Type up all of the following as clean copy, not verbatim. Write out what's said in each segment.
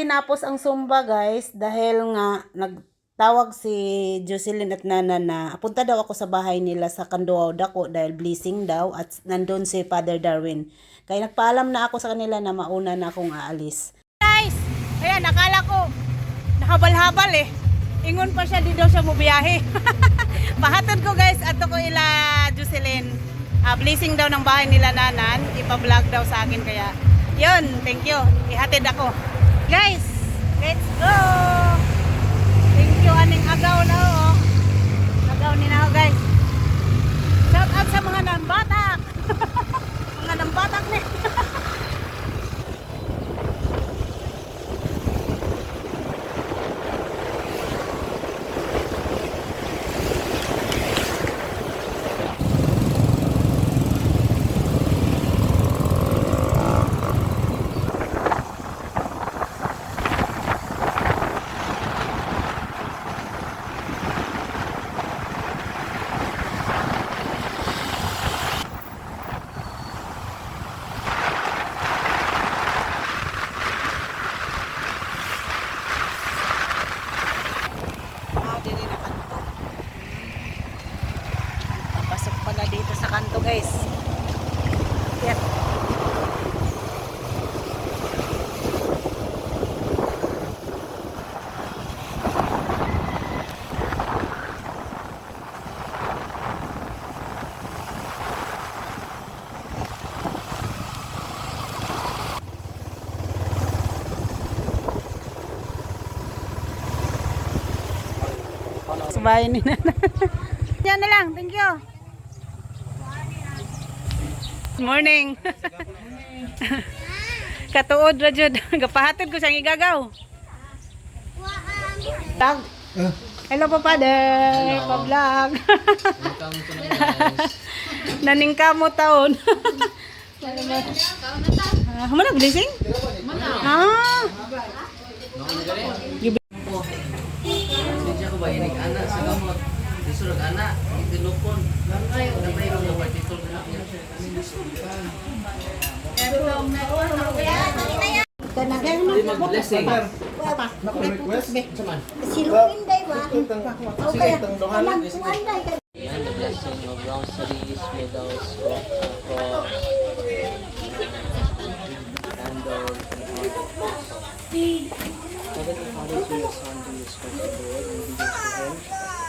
tinapos ang Zumba guys dahil nga nagtawag si Jocelyn at Nana na punta daw ako sa bahay nila sa Kanduaw Dako dahil blessing daw at nandun si Father Darwin. Kaya nagpaalam na ako sa kanila na mauna na akong aalis. Guys, ayan, nakala ko nakabal-habal eh. Ingon pa siya, di daw siya mubiyahe. Pahatod ko guys, ato ko ila Jocelyn. Blessing daw ng bahay nila Nanan, ipa-vlog daw sa akin kaya yun, thank you. Ihatid ako. Guys, let's go! Thank you, aning agaw na oh. Agaw ni na guys. Shout out sa mga nambatak. Mga nambatak ni. Pasok pala dito sa kanto guys. Yan. Sabayan ni Nana. Yan na lang, thank you. Good morning. Katuod ra jud. Gapahatid ko siyang igagaw. Vlog. Hello po Father. Pa-vlog. Naning kamo taon. Humana blessing? Ah. Ko ba inig anak sa gamot disurog anak tinupon langay o na mayroon ng particle na niya blessing Silupin day ba? Okay. Alam tuan day ka. and the blessing of groceries widows candles Heavenly Father, to your Son, Jesus Christ, the Lord, and be to him.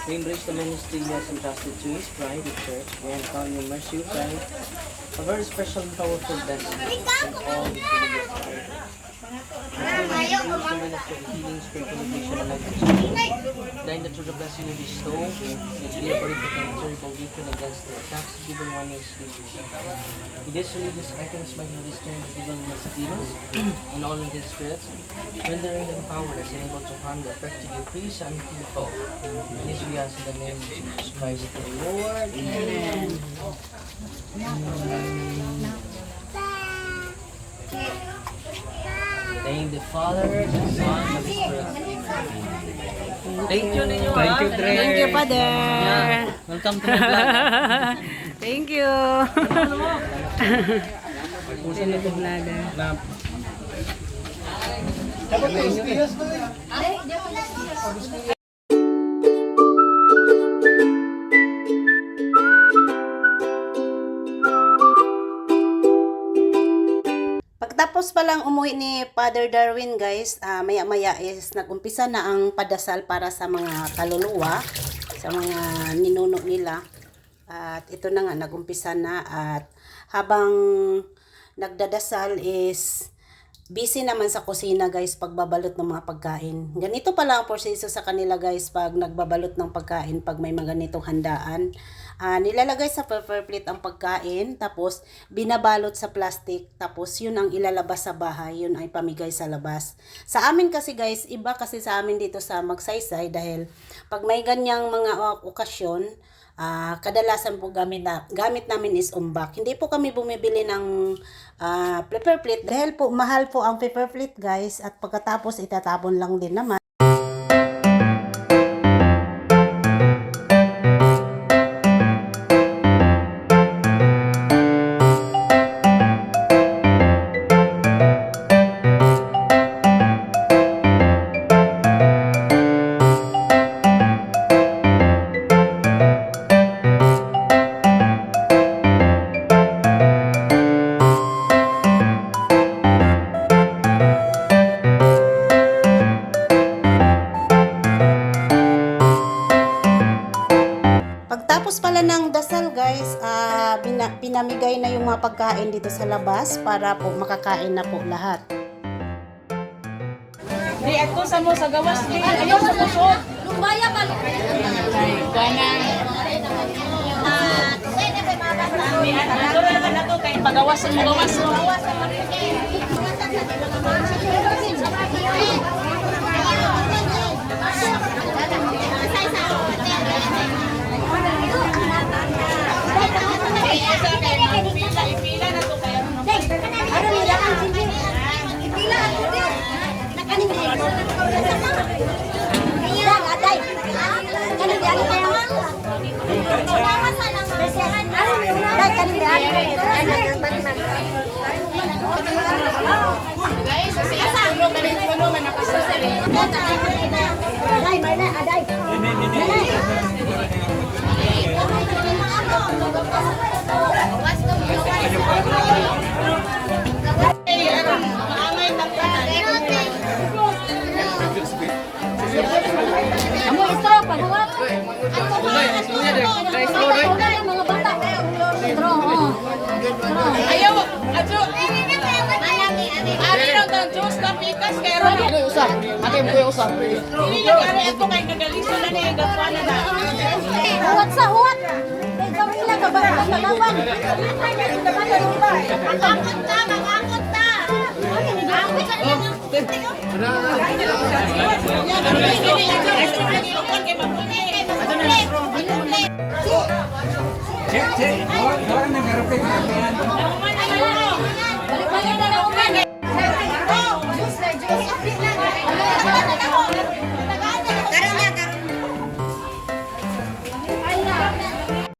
We embrace the ministry he has entrusted to his bride, the church. We encounter your mercy, O God, a very special and powerful blessing in all the religious life. Minister of healing, spiritual elevation, and life expansion. Dying that through the blessing you bestow, may be a very potential conviction against the attacks given one is Jesus. We these religious items by the Holy Spirit given messages and all in these spirits, rendering them powerless and able to harm the effective increase and people. This we ask in the name of Jesus Christ the Lord. Amen. Thank the Father, the Son, and the Spirit. Thank you ninyo. Thank you, Dre. Thank you, Father. Yeah. Welcome to my vlog. Thank you. Puso na itong vlog. Pagtapos pa lang umuwi ni Father Darwin guys, maya-maya is nagumpisa na ang padasal para sa mga kaluluwa, sa mga ninuno nila. At ito na nga, nagumpisa na at habang nagdadasal is busy naman sa kusina guys pagbabalot ng mga pagkain. Ganito pala ang proseso sa kanila guys pag nagbabalot ng pagkain pag may mga ganitong handaan. Nilalagay sa paper plate ang pagkain, tapos binabalot sa plastic, tapos yun ang ilalabas sa bahay, yun ay pamigay sa labas. Sa amin kasi guys, iba kasi sa amin dito sa Magsaysay dahil pag may ganyang mga okasyon, kadalasan po gamit namin is umbak. Hindi po kami bumibili ng paper plate dahil po mahal po ang paper plate guys at pagkatapos itatapon lang din naman. padasal guys, pinamigay na yung mga pagkain dito sa labas para po makakain na po lahat. Di ako sa mo sa gawas di. Ayaw sa pusod. Lumbaya ba? Ganang. Ano naman ako kay pagawas mo gawas mo. Pila na to kaya. Ano nila ang sindi? Pila ako din. Nakaning din. Ayan, aday. Kaning din ano kaya? Aday, kaning din Guys, kasi asa bro kanin kuno man nakasasali. Aday, mana aday. Amo istro pagbuhat. Mga bata. Istro, Ayaw, ato. Ari lang tang juice na pikas kay ron. Dili lang ari ato kay nagaliso na ni gapana na. Huwag sa huwag. Ikaw nila ka ba? Magawan. Angkot na, mag-angkot na. Angkot na. Oh my